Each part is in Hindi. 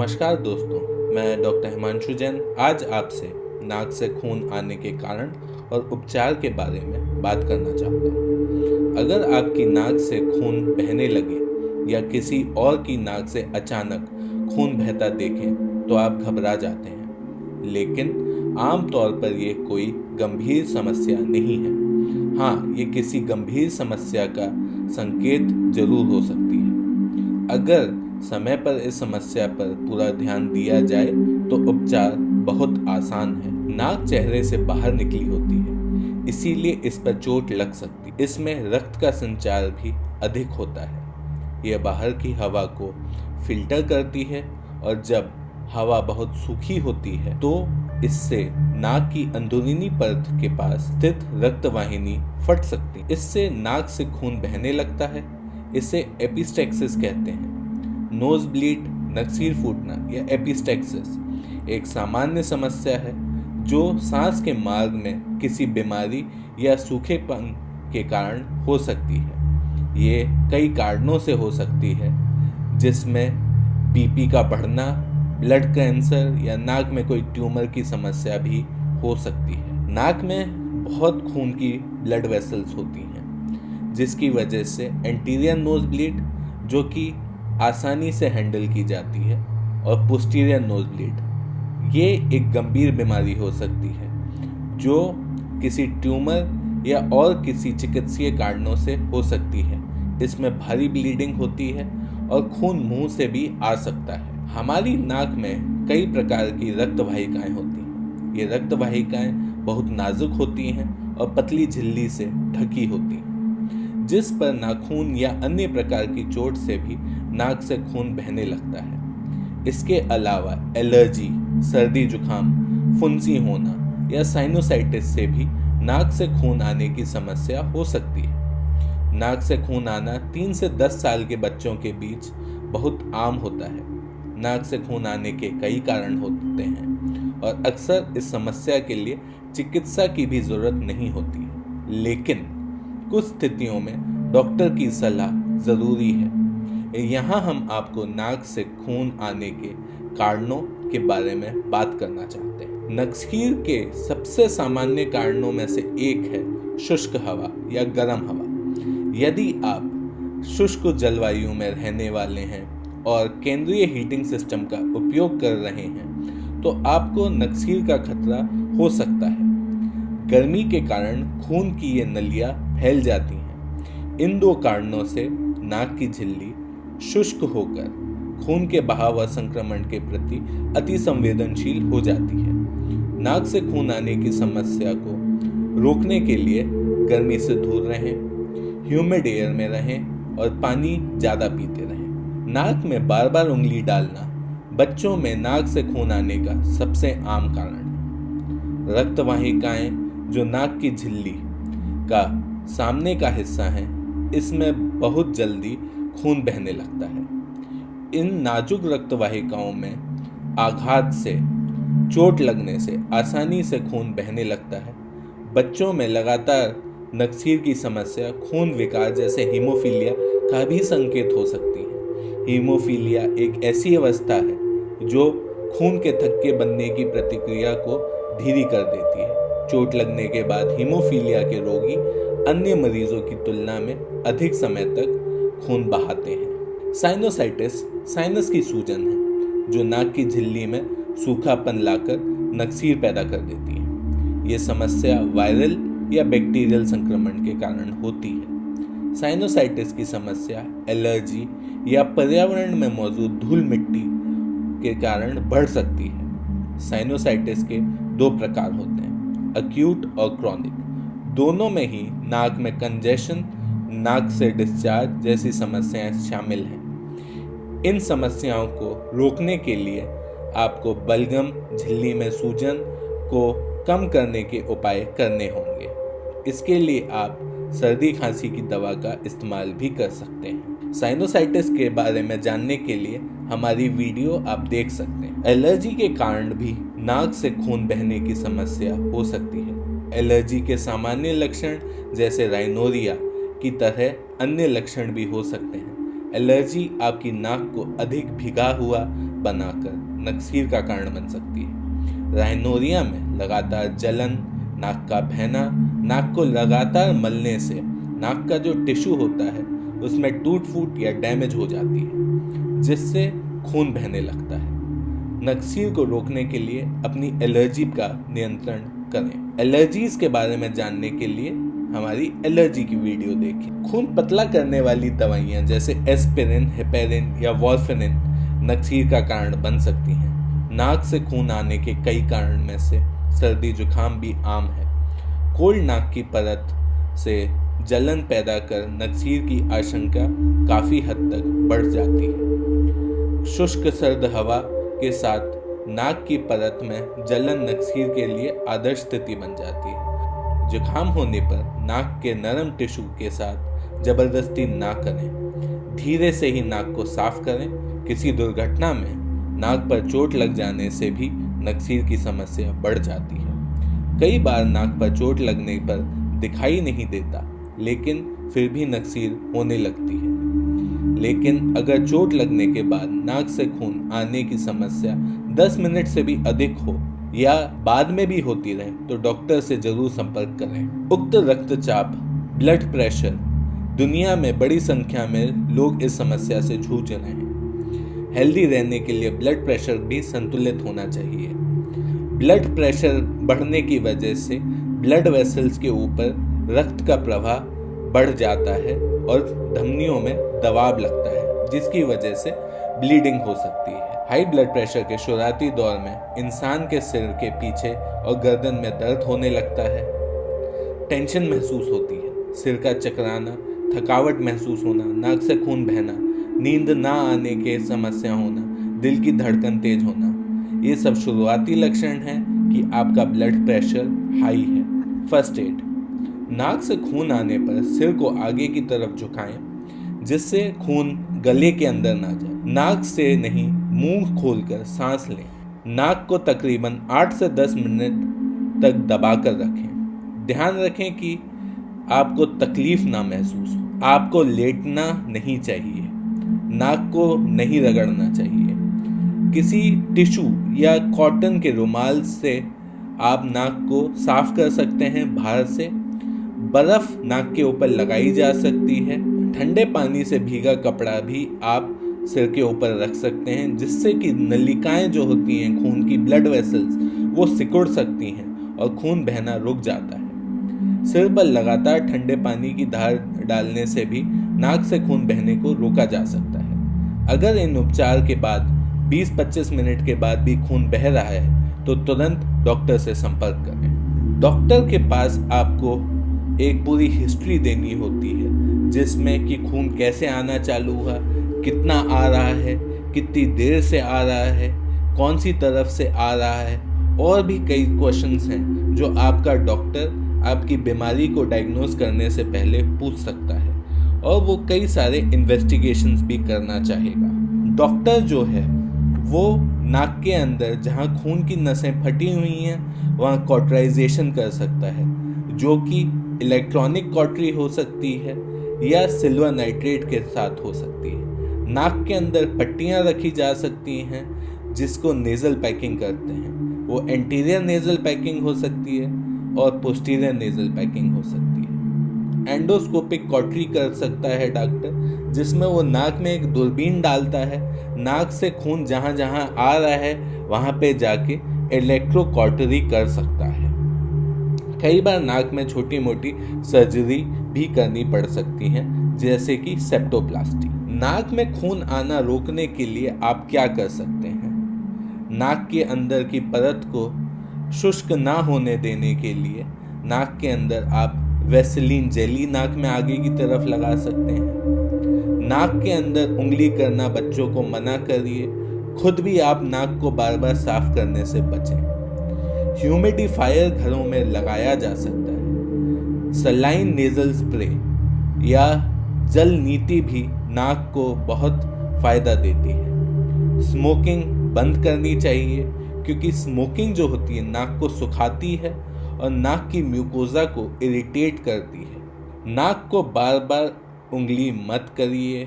नमस्कार दोस्तों, मैं डॉक्टर हिमांशु जैन आज आपसे नाक से खून आने के कारण और उपचार के बारे में बात करना चाहता हूँ। अगर आपकी नाक से खून बहने लगे या किसी और की नाक से अचानक खून बहता देखें तो आप घबरा जाते हैं, लेकिन आमतौर पर ये कोई गंभीर समस्या नहीं है। हाँ, ये किसी गंभीर समस्या का संकेत जरूर हो सकती है। अगर समय पर इस समस्या पर पूरा ध्यान दिया जाए तो उपचार बहुत आसान है। नाक चेहरे से बाहर निकली होती है, इसीलिए इस पर चोट लग सकती है। इसमें रक्त का संचार भी अधिक होता है। यह बाहर की हवा को फिल्टर करती है और जब हवा बहुत सूखी होती है तो इससे नाक की अंदरूनी परत के पास स्थित रक्त वाहिनी फट सकती है। इससे नाक से खून बहने लगता है। इसे एपिस्टेक्सिस कहते हैं। नोज ब्लीड, नकसीर फूटना या एपिस्टेक्सिस एक सामान्य समस्या है जो सांस के मार्ग में किसी बीमारी या सूखेपन के कारण हो सकती है। ये कई कारणों से हो सकती है, जिसमें बीपी का बढ़ना, ब्लड कैंसर या नाक में कोई ट्यूमर की समस्या भी हो सकती है। नाक में बहुत खून की ब्लड वेसल्स होती हैं, जिसकी वजह से एंटीरियर नोज ब्लीड, जो कि आसानी से हैंडल की जाती है, और पोस्टीरियर नोज ब्लीड, ये एक गंभीर बीमारी हो सकती है जो किसी ट्यूमर या और किसी चिकित्सीय कारणों से हो सकती है। इसमें भारी ब्लीडिंग होती है और खून मुंह से भी आ सकता है। हमारी नाक में कई प्रकार की रक्त वाहिकाएं होती हैं। ये रक्त वाहिकाएं बहुत नाजुक होती हैं और पतली झिल्ली से ढकी होती हैं, जिस पर नाखून या अन्य प्रकार की चोट से भी नाक से खून बहने लगता है। इसके अलावा एलर्जी, सर्दी जुकाम, फुंसी होना या साइनोसाइटिस से भी नाक से खून आने की समस्या हो सकती है। नाक से खून आना 3 से 10 साल के बच्चों के बीच बहुत आम होता है। नाक से खून आने के कई कारण होते हैं और अक्सर इस समस्या के लिए चिकित्सा की भी जरूरत नहीं होती है, लेकिन कुछ स्थितियों में डॉक्टर की सलाह जरूरी है। यहाँ हम आपको नाक से खून आने के कारणों के बारे में बात करना चाहते हैं। नकसीर के सबसे सामान्य कारणों में से एक है शुष्क हवा या गर्म हवा। यदि आप शुष्क जलवायु में रहने वाले हैं और केंद्रीय हीटिंग सिस्टम का उपयोग कर रहे हैं तो आपको नकसीर का खतरा हो सकता है। गर्मी के कारण खून की ये नलियां फैल जाती हैं। इन दो कारणों से नाक की झिल्ली शुष्क होकर खून के बहाव और संक्रमण के प्रति अति संवेदनशील हो जाती है। नाक से खून आने की समस्या को रोकने के लिए गर्मी से दूर रहें, ह्यूमिड एयर में रहें और पानी ज़्यादा पीते रहें। नाक में बार बार उंगली डालना बच्चों में नाक से खून आने का सबसे आम कारण है। रक्त वाहिकाएं जो नाक की झिल्ली का सामने का हिस्सा है, इसमें बहुत जल्दी खून बहने लगता है। इन नाजुक रक्त वाहिकाओं में आघात से, चोट लगने से आसानी से खून बहने लगता है। बच्चों में लगातार नकसीर की समस्या खून विकार जैसे हीमोफीलिया का भी संकेत हो सकती है। हीमोफीलिया एक ऐसी अवस्था है जो खून के थक्के बनने की प्रतिक्रिया को धीमी कर देती है। चोट लगने के बाद हीमोफीलिया के रोगी अन्य मरीजों की तुलना में अधिक समय तक खून बहाते हैं। साइनोसाइटिस साइनस की सूजन है जो नाक की झिल्ली में सूखापन लाकर नकसीर पैदा कर देती है। ये समस्या वायरल या बैक्टीरियल संक्रमण के कारण होती है। साइनोसाइटिस की समस्या एलर्जी या पर्यावरण में मौजूद धूल मिट्टी के कारण बढ़ सकती है। साइनोसाइटिस के 2 प्रकार होते हैं, अक्यूट और क्रॉनिक। दोनों में ही नाक में कंजेशन, नाक से डिस्चार्ज जैसी समस्याएं शामिल हैं। इन समस्याओं को रोकने के लिए आपको बलगम, झिल्ली में सूजन को कम करने के उपाय करने होंगे। इसके लिए आप सर्दी खांसी की दवा का इस्तेमाल भी कर सकते हैं। साइनोसाइटिस के बारे में जानने के लिए हमारी वीडियो आप देख सकते हैं। एलर्जी के कारण भी नाक से खून बहने की समस्या हो सकती है। एलर्जी के सामान्य लक्षण जैसे राइनोरिया की तरह अन्य लक्षण भी हो सकते हैं। एलर्जी आपकी नाक को अधिक भीगा हुआ, बनाकर नक्सीर का कारण बन सकती है। राइनोरिया में लगातार जलन, नाक का बहना, नाक को लगातार मलने से नाक का जो टिश्यू होता है उसमें टूट फूट या डैमेज हो जाती है, जिससे खून बहने लगता है। नक्सीर को रोकने के लिए अपनी एलर्जी का नियंत्रण करें। एलर्जीज के बारे में जानने के लिए हमारी एलर्जी की वीडियो देखें। खून पतला करने वाली दवाइयाँ जैसे एस्पिरिन, हेपेरिन या वॉर्फिनिन नक्सीर का कारण बन सकती हैं। नाक से खून आने के कई कारण में से सर्दी जुकाम भी आम है। कोल्ड नाक की परत से जलन पैदा कर नक्सीर की आशंका काफ़ी हद तक बढ़ जाती है। शुष्क सर्द हवा के साथ नाक की परत में जलन नक्सीर के लिए आदर्श स्थिति बन जाती है। जुकाम होने पर नाक के नरम टिश्यू के साथ जबरदस्ती ना करें। धीरे से ही नाक को साफ करें। किसी दुर्घटना में नाक पर चोट लग जाने से भी नक्सीर की समस्या बढ़ जाती है। कई बार नाक पर चोट लगने पर दिखाई नहीं देता, लेकिन फिर भी नक्सीर होने लगती है। लेकिन अगर चोट लगने के बाद नाक से खून आने की समस्या 10 मिनट से भी अधिक हो या बाद में भी होती रहे तो डॉक्टर से जरूर संपर्क करें। उच्च रक्तचाप, ब्लड प्रेशर, दुनिया में बड़ी संख्या में लोग इस समस्या से जूझ रहे हैं। हेल्दी रहने के लिए ब्लड प्रेशर भी संतुलित होना चाहिए। ब्लड प्रेशर बढ़ने की वजह से ब्लड वेसल्स के ऊपर रक्त का प्रवाह बढ़ जाता है और धमनियों में दबाव लगता है, जिसकी वजह से ब्लीडिंग हो सकती है। हाई ब्लड प्रेशर के शुरुआती दौर में इंसान के सिर के पीछे और गर्दन में दर्द होने लगता है, टेंशन महसूस होती है, सिर का चकराना, थकावट महसूस होना, नाक से खून बहना, नींद ना आने के समस्या होना, दिल की धड़कन तेज होना, ये सब शुरुआती लक्षण हैं कि आपका ब्लड प्रेशर हाई है। फर्स्ट एड: नाक से खून आने पर सिर को आगे की तरफ झुकाएं, जिससे खून गले के अंदर ना जाए। नाक से नहीं, मुंह खोलकर सांस लें। नाक को तकरीबन 8 से 10 मिनट तक दबाकर रखें। ध्यान रखें कि आपको तकलीफ ना महसूस हो। आपको लेटना नहीं चाहिए। नाक को नहीं रगड़ना चाहिए। किसी टिश्यू या कॉटन के रुमाल से आप नाक को साफ कर सकते हैं। बाहर से बर्फ नाक के ऊपर लगाई जा सकती है। ठंडे पानी से भीगा कपड़ा भी आप सिर के ऊपर रख सकते हैं, जिससे कि नलिकाएं जो होती हैं खून की, ब्लड वेसल्स, वो सिकुड़ सकती हैं और खून बहना रुक जाता है। सिर पर लगातार ठंडे पानी की धार डालने से भी नाक से खून बहने को रोका जा सकता है। अगर इन उपचार के बाद 20-25 मिनट के बाद भी खून बह रहा है तो तुरंत डॉक्टर से संपर्क करें। डॉक्टर के पास आपको एक पूरी हिस्ट्री देनी होती है, जिसमें कि खून कैसे आना चालू हुआ, कितना आ रहा है, कितनी देर से आ रहा है, कौन सी तरफ से आ रहा है, और भी कई क्वेश्चंस हैं जो आपका डॉक्टर आपकी बीमारी को डायग्नोज करने से पहले पूछ सकता है, और वो कई सारे इन्वेस्टिगेशंस भी करना चाहेगा। डॉक्टर जो है वो नाक के अंदर जहाँ खून की नसें फटी हुई हैं वहाँ कॉटराइजेशन कर सकता है, जो कि इलेक्ट्रॉनिक कॉटरी हो सकती है या सिल्वर नाइट्रेट के साथ हो सकती है। नाक के अंदर पट्टियाँ रखी जा सकती हैं जिसको नेज़ल पैकिंग कहते हैं। वो एंटीरियर नेज़ल पैकिंग हो सकती है और पोस्टीरियर नेज़ल पैकिंग हो सकती है। एंडोस्कोपिक कॉटरी कर सकता है डॉक्टर, जिसमें वो नाक में एक दूरबीन डालता है, नाक से खून जहाँ जहाँ आ रहा है वहाँ पे जाके इलेक्ट्रो कॉटरी कर सकता है। कई बार नाक में छोटी मोटी सर्जरी भी करनी पड़ सकती है, जैसे कि सेप्टोप्लास्टी। नाक में खून आना रोकने के लिए आप क्या कर सकते हैं? नाक के अंदर की परत को शुष्क ना होने देने के लिए नाक के अंदर आप वैसलीन जेली नाक में आगे की तरफ लगा सकते हैं। नाक के अंदर उंगली करना बच्चों को मना करिए। खुद भी आप नाक को बार बार साफ करने से बचें। ह्यूमिडिफायर घरों में लगाया जा सकता है। सलाइन नेजल स्प्रे या जल नीति भी नाक को बहुत फायदा देती है। स्मोकिंग बंद करनी चाहिए, क्योंकि स्मोकिंग जो होती है नाक को सुखाती है और नाक की म्यूकोजा को इरिटेट करती है। नाक को बार बार उंगली मत करिए।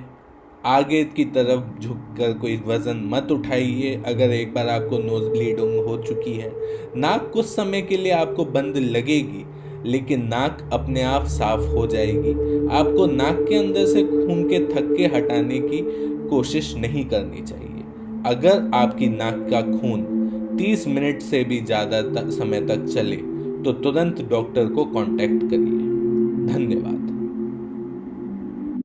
आगे की तरफ झुककर कोई वज़न मत उठाइए अगर एक बार आपको नोज़ ब्लीडिंग हो चुकी है। नाक कुछ समय के लिए आपको बंद लगेगी, लेकिन नाक अपने आप साफ हो जाएगी। आपको नाक के अंदर से खून के थक्के हटाने की कोशिश नहीं करनी चाहिए। अगर आपकी नाक का खून 30 मिनट से भी ज़्यादा समय तक चले तो तुरंत डॉक्टर को कांटेक्ट करिए। धन्यवाद।